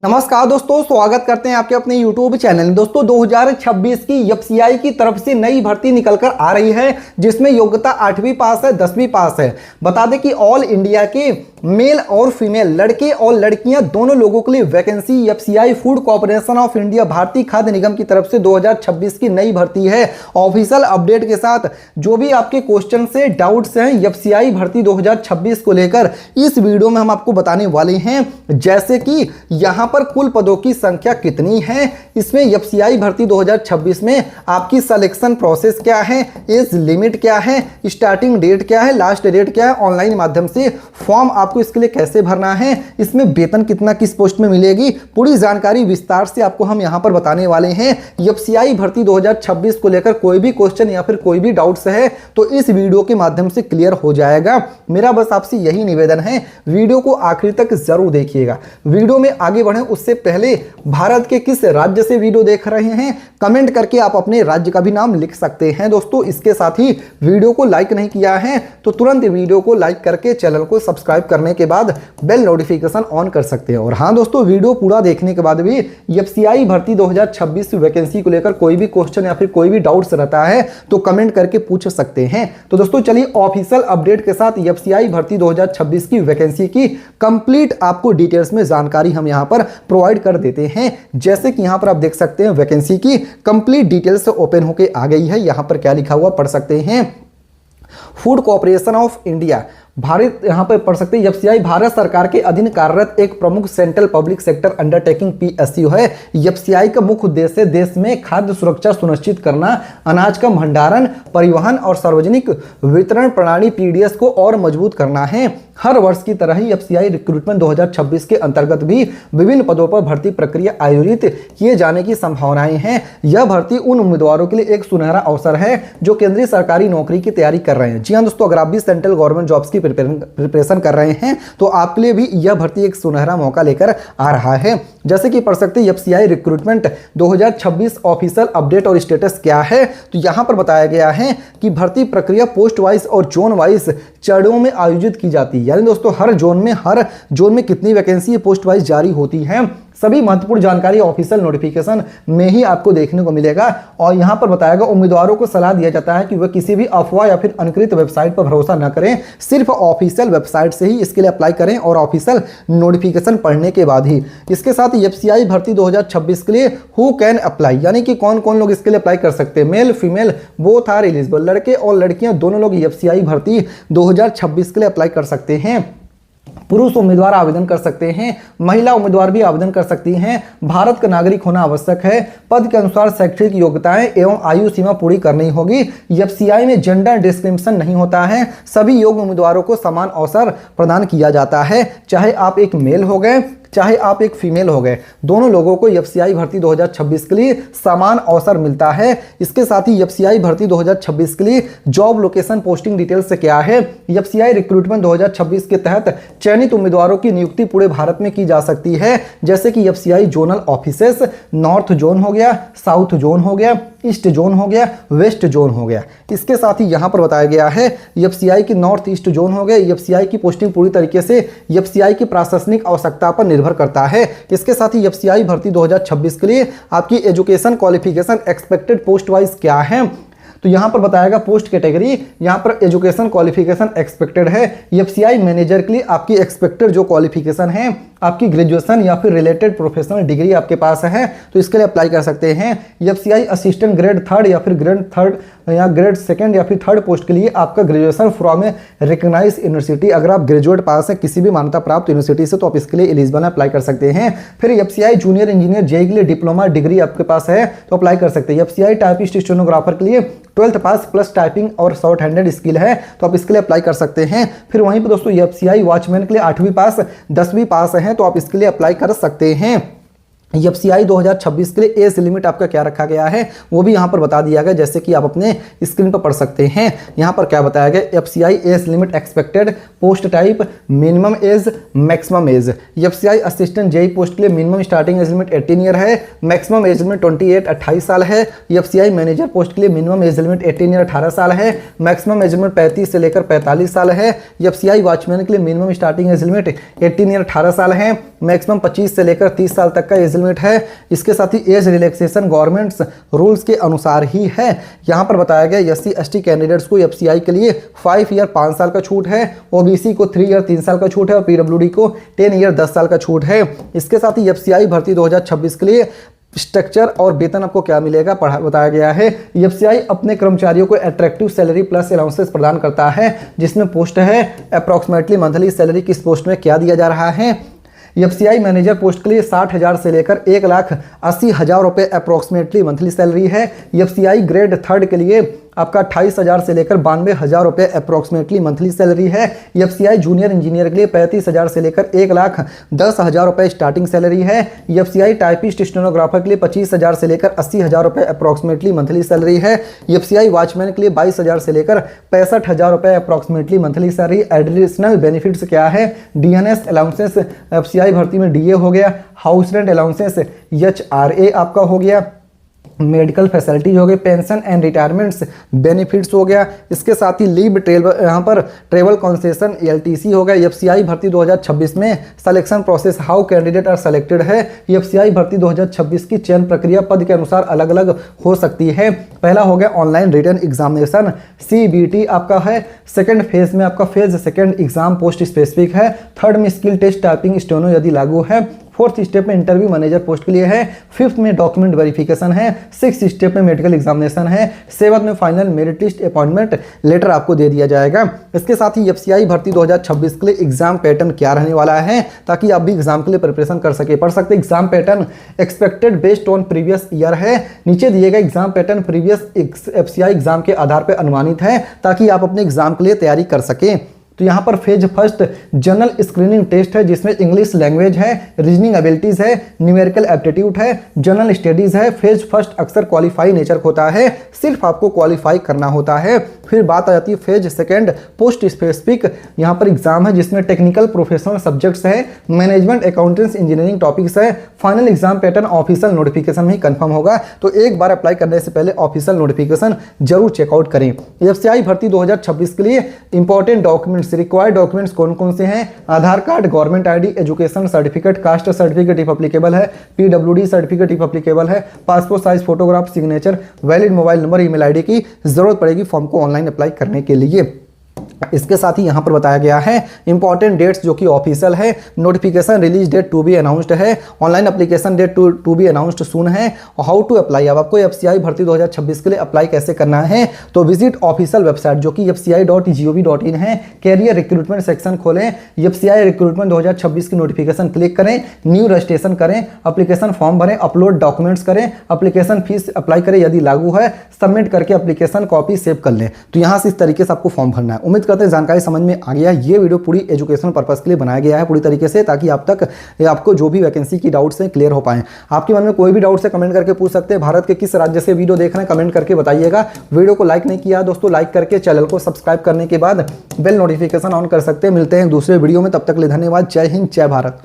नमस्कार दोस्तों, स्वागत करते हैं आपके अपने YouTube चैनल में। दोस्तों 2026 की एफसीआई की तरफ से नई भर्ती निकलकर आ रही है, जिसमें योग्यता 8वीं पास है, 10वीं पास है। बता दें कि ऑल इंडिया के मेल और फीमेल, लड़के और लड़कियां दोनों लोगों के लिए vacancy FCI food corporation of India भारतीय खाद्य निगम की तरफ से 2026 की नई भर्ती है। ऑफिशियल अपडेट के साथ जो भी आपके क्वेश्चन से डाउट्स हैं एफसीआई भर्ती 2026 को लेकर इस वीडियो में हम आपको बताने वाले हैं। जैसे कि यहां पर कुल पदों की संख्या कितनी है, इसमें एफसीआई भर्ती 2026 में आपकी सिलेक्शन प्रोसेस क्या है, एज लिमिट क्या है, स्टार्टिंग डेट क्या है, लास्ट डेट क्या है, ऑनलाइन माध्यम से फॉर्म आपको इसके लिए कैसे भरना है, इसमें वेतन कितना किस पोस्ट में मिलेगी, पूरी जानकारी विस्तार से आपको हम यहां पर बताने वाले हैं। एफसीआई भर्ती 2026 को लेकर कोई भी क्वेश्चन या फिर कोई भी डाउट्स है तो इस वीडियो के माध्यम से क्लियर हो जाएगा। मेरा बस आपसे यही निवेदन है, वीडियो को आखिर तक जरूर देखिएगा। वीडियो में आगे बढ़े उससे पहले भारत के किस राज्य से वीडियो देख रहे हैं कमेंट करके आप अपने राज्य का भी नाम लिख सकते हैं। दोस्तों इसके साथ ही वीडियो को लाइक नहीं किया है तो तुरंत वीडियो को लाइक करके चैनल को सब्सक्राइब करने के बाद बेल नोटिफिकेशन ऑन कर सकते हैं। और हाँ दोस्तों, वीडियो पूरा देखने के बाद भी एफसीआई भर्ती 2026 वैकेंसी को लेकर कोई भी क्वेश्चन या फिर कोई भी डाउट्स रहता है तो कमेंट करके पूछ सकते हैं। तो दोस्तों चलिए ऑफिशियल अपडेट के साथ एफसीआई भर्ती 2026 की वैकेंसी की कंप्लीट आपको डिटेल्स में जानकारी हम यहां पर प्रोवाइड कर देते हैं। जैसे कि यहां पर आप देख सकते हैं वैकेंसी की कंप्लीट डिटेल्स ओपन होके आ गई है। यहां पर क्या लिखा हुआ पढ़ सकते हैं, food corporation of India Bharat, यहां पर पढ़ सकते हैं एफसीआई भारत सरकार के अधीन कार्यरत एक प्रमुख central public sector undertaking PSU है। एफसीआई का मुख्य उद्देश्य देश में खाद्य सुरक्षा सुनिश्चित करना, अनाज का भंडारण, परिवहन और सार्वजनिक वितरण प्रणाली पीडीएस को और मजबूत करना है। हर वर्ष की तरह ही एफसीआई रिक्रूटमेंट 2026 के अंतर्गत भी विभिन्न पदों पर भर्ती प्रक्रिया आयोजित किए जाने की संभावनाएं हैं। यह भर्ती उन उम्मीदवारों के लिए एक सुनहरा अवसर है जो केंद्रीय सरकारी नौकरी की तैयारी कर रहे हैं। जी हाँ दोस्तों, अगर आप भी सेंट्रल गवर्नमेंट जॉब्स की प्रिपरेशन कर रहे हैं तो आपके लिए भी यह भर्ती एक सुनहरा मौका लेकर आ रहा है। जैसे कि पढ़ सकते हैं एफसीआई रिक्रूटमेंट 2026 ऑफिशियल अपडेट और स्टेटस क्या है, तो यहां पर बताया गया है कि भर्ती प्रक्रिया पोस्ट वाइज और जोन वाइज चरणों में आयोजित की जाती है। यानी दोस्तों हर जोन में कितनी वैकेंसी पोस्ट वाइज जारी होती है, सभी महत्वपूर्ण जानकारी ऑफिशियल नोटिफिकेशन में ही आपको देखने को मिलेगा। और यहां पर बताया गया उम्मीदवारों को सलाह दिया जाता है कि वह किसी भी अफवाह या फिर अनुकृत वेबसाइट पर भरोसा न करें, सिर्फ ऑफिशियल वेबसाइट से ही इसके लिए अप्लाई करें और ऑफिशियल नोटिफिकेशन पढ़ने के बाद ही। इसके साथ ही एफसीआई भर्ती 2026 के लिए हु कैन अप्लाई, यानी कि कौन कौन लोग इसके लिए अप्लाई कर सकते हैं, male female both are eligible, लड़के और लड़कियां दोनों लोग एफसीआई भर्ती 2026 के लिए अप्लाई कर सकते हैं। पुरुष उम्मीदवार आवेदन कर सकते हैं, महिला उम्मीदवार भी आवेदन कर सकती हैं। भारत का नागरिक होना आवश्यक है। पद के अनुसार शैक्षणिक योग्यताएं एवं आयु सीमा पूरी करनी होगी। एफसीआई में जेंडर डिस्क्रिमिनेशन नहीं होता है। सभी योग्य उम्मीदवारों को समान अवसर प्रदान किया जाता है, चाहे आप एक मेल हो गए चाहे आप एक फीमेल हो गए, दोनों लोगों को एफसीआई भर्ती 2026 के लिए समान अवसर मिलता है। इसके साथ ही एफसीआई भर्ती 2026 के लिए जॉब लोकेशन पोस्टिंग डिटेल्स से क्या है, एफसीआई रिक्रूटमेंट 2026 के तहत चयनित उम्मीदवारों की नियुक्ति पूरे भारत में की जा सकती है। जैसे कि FCI zonal offices, north zone हो गया, साउथ जोन हो गया, ईस्ट जोन हो गया, वेस्ट जोन हो गया। इसके साथ ही यहां पर बताया गया है एफसीआई की नॉर्थ ईस्ट जोन हो गया। एफसीआई की पोस्टिंग पूरी तरीके से एफसीआई की प्रशासनिक आवश्यकता पर निर्भर करता है। इसके साथ ही एफसीआई भर्ती 2026 के लिए आपकी education qualification expected post wise क्या है, तो यहां पर बताएगा पोस्ट कैटेगरी, यहां पर एजुकेशन क्वालिफिकेशन एक्सपेक्टेड है। एफसीआई मैनेजर के लिए आपकी एक्सपेक्टेड जो क्वालिफिकेशन है, आपकी ग्रेजुएशन या फिर रिलेटेड प्रोफेशनल डिग्री आपके पास है तो इसके लिए अप्लाई कर सकते हैं। एफसीआई असिस्टेंट ग्रेड 3 या फिर ग्रेड 3 या ग्रेड 2 या फिर 3 पोस्ट के लिए आपका graduation from a recognize university, अगर आप ग्रेजुएट पास है किसी भी मान्यता प्राप्त यूनिवर्सिटी से तो आप इसके लिए एलिजिबल अप्लाई कर सकते हैं। फिर एफसीआई जूनियर इंजीनियर जेई के लिए डिप्लोमा डिग्री आपके पास है तो अप्लाई कर सकते हैं। एफसीआई टाइपिस्ट स्टेनोग्राफर के लिए 12th पास प्लस टाइपिंग और शॉर्ट हैंडेड स्किल है तो आप इसके लिए अप्लाई कर सकते हैं। फिर वहीं पर दोस्तों एफसीआई वॉचमैन के लिए 8वीं पास 10वीं पास है तो आप इसके लिए अप्लाई कर सकते हैं। एफसीआई 2026 के लिए एज लिमिट आपका क्या रखा गया है वो भी यहाँ पर बता दिया गया, जैसे कि आप अपने स्क्रीन पर पढ़ सकते हैं। यहाँ पर क्या बताया गया, FCI age limit expected post type minimum age maximum age. FCI assistant JE post के लिए minimum starting age limit 18 year है, मैक्सिमम एज लिमिट 28 साल है। एफसीआई मैनेजर पोस्ट के लिए मिनिमम एज लिमिट 18 ईयर 18 साल है, मैक्सिमम एज लिमिट 35 से लेकर 45 साल है। एफसीआई वॉचमैन के लिए minimum starting age limit 18 year 18 साल है, मैक्सिमम 25 से लेकर 30 साल तक का एज लिमिट है। इसके साथ ही एज रिलैक्सेशन गवर्नमेंट्स रूल्स के अनुसार ही है। यहाँ पर बताया गया एससी एसटी कैंडिडेट्स को एफसीआई के लिए 5 ईयर 5 साल का छूट है, ओबीसी को 3 ईयर 3 साल का छूट है और पीडब्ल्यूडी को 10 ईयर 10 साल का छूट है। इसके साथ ही एफसीआई भर्ती 2026 के लिए स्ट्रक्चर और वेतन आपको क्या मिलेगा बताया गया है। एफसीआई अपने कर्मचारियों को अट्रैक्टिव सैलरी प्लस अलाउंसेस प्रदान करता है, जिसमें पोस्ट है अप्रॉक्सीमेटली मंथली सैलरी किस पोस्ट में क्या दिया जा रहा है। एफसीआई मैनेजर पोस्ट के लिए 60,000 से लेकर 1,80,000 रुपये अप्रॉक्सीमेटली मंथली सैलरी है। एफसीआई ग्रेड 3 के लिए आपका 28,000 से लेकर 92,000 रुपये अप्रॉक्सीमेटली मंथली सैलरी है। एफसीआई जूनियर इंजीनियर के लिए 35,000 से लेकर 1,10,000 रुपये स्टार्टिंग सैलरी है। एफसीआई टाइपिस्ट स्टेनोग्राफर के लिए 25,000 से लेकर 80,000 रुपये अप्रॉक्सीमेटली मंथली सैलरी है। एफसीआई वॉचमैन के लिए 22,000 से लेकर 65,000 रुपये approximately monthly salary. Additional benefits क्या है, डीएनएस अलाउंसेस एफसीआई भर्ती में डीए हो गया, हाउस रेंट अलाउंसेस एचआरए आपका हो गया, मेडिकल फैसिलिटीज हो गए, पेंशन एंड रिटायरमेंट्स बेनिफिट्स हो गया। इसके साथ ही लीव यहाँ पर ट्रेवल कंसेशन एलटीसी हो गया। एफसीआई भर्ती 2026 में selection process how candidate are selected है। एफसीआई भर्ती 2026 की चयन प्रक्रिया पद के अनुसार अलग अलग हो सकती है। पहला हो गया ऑनलाइन रिटन एग्जामिनेशन सीबीटी आपका है। सेकंड फेज में आपका phase second exam post specific है। थर्ड में स्किल टेस्ट टाइपिंग स्टेनो यदि लागू है। फोर्थ स्टेप में इंटरव्यू मैनेजर पोस्ट के लिए है। फिफ्थ में डॉक्यूमेंट वेरिफिकेशन है। सिक्स स्टेप में मेडिकल एग्जामिनेशन है। सेवंथ में final merit list appointment letter आपको दे दिया जाएगा। इसके साथ ही एफसीआई भर्ती 2026 के लिए एग्जाम पैटर्न क्या रहने वाला है, ताकि आप भी एग्जाम के लिए प्रिपरेशन कर सके पढ़ सकते। Exam pattern expected based on previous year है। नीचे दिए गए exam pattern previous FCI exam के आधार पर अनुमानित है, ताकि आप अपने एग्जाम के लिए तैयारी कर सकें। तो यहाँ पर phase first general screening test है, जिसमें इंग्लिश लैंग्वेज है, रीजनिंग एबिलिटीज है, न्यूमेरिकल एप्टीट्यूड है, जनरल स्टडीज है। फेज फर्स्ट अक्सर क्वालिफाई नेचर होता है, सिर्फ आपको क्वालिफाई करना होता है। फिर बात आ जाती है फेज सेकंड पोस्ट स्पेसिफिक, यहाँ पर एग्जाम है जिसमें टेक्निकल प्रोफेशनल सब्जेक्ट्स है, मैनेजमेंट अकाउंटेंट्स इंजीनियरिंग टॉपिक्स है। Final exam pattern official notification में ही कंफर्म होगा, तो एक बार अप्लाई करने से पहले ऑफिशियल नोटिफिकेशन जरूर चेकआउट करें। एफसीआई भर्ती 2026 के लिए इंपॉर्टेंट डॉक्यूमेंट्स रिक्वायर्ड डॉक्यूमेंट्स कौन कौन से हैं, Aadhaar card, government ID, education certificate, caste certificate if applicable है, पीडब्ल्यूडी सर्टिफिकेट इफ एप्लीकेबल है, passport size photograph, signature, valid mobile number, email ID की जरूरत पड़ेगी फॉर्म को ऑनलाइन अप्लाई करने के लिए। इसके साथ ही यहाँ पर बताया गया है इंपॉर्टेंट डेट्स जो कि ऑफिशियल है। Notification release date to be announced है, online application date to be announced soon है। हाउ टू अप्लाई, अब आपको एफसीआई भर्ती 2026 के लिए अप्लाई कैसे करना है, तो विजिट ऑफिशियल वेबसाइट जो कि fci.gov.in है, कैरियर रिक्रूटमेंट सेक्शन खोलें, एफसीआई रिक्रूटमेंट 2026 की नोटिफिकेशन क्लिक करें, न्यू रजिस्ट्रेशन करें, एप्लीकेशन फॉर्म भरें, अपलोड डॉक्यूमेंट्स करें, एप्लीकेशन फीस अप्लाई करें यदि लागू है, सबमिट करके एप्लीकेशन कॉपी सेव कर लें। तो यहाँ से इस तरीके से आपको फॉर्म भरना है। उम्मीद करते हैं जानकारी समझ में आ गया। ये वीडियो पूरी एजुकेशनल पर्पस के लिए बनाया गया है पूरी तरीके से, ताकि आप तक आपको जो भी वैकेंसी की डाउट्स हैं क्लियर हो पाए। आपके मन में कोई भी डाउट्स है कमेंट करके पूछ सकते हैं। भारत के किस राज्य से वीडियो देख रहे हैं कमेंट करके बताइएगा। वीडियो को लाइक नहीं किया दोस्तों, लाइक करके चैनल को सब्सक्राइब करने के बाद बेल नोटिफिकेशन ऑन कर सकते हैं। मिलते हैं दूसरे वीडियो में, तब तक के लिए धन्यवाद। जय हिंद, जय भारत।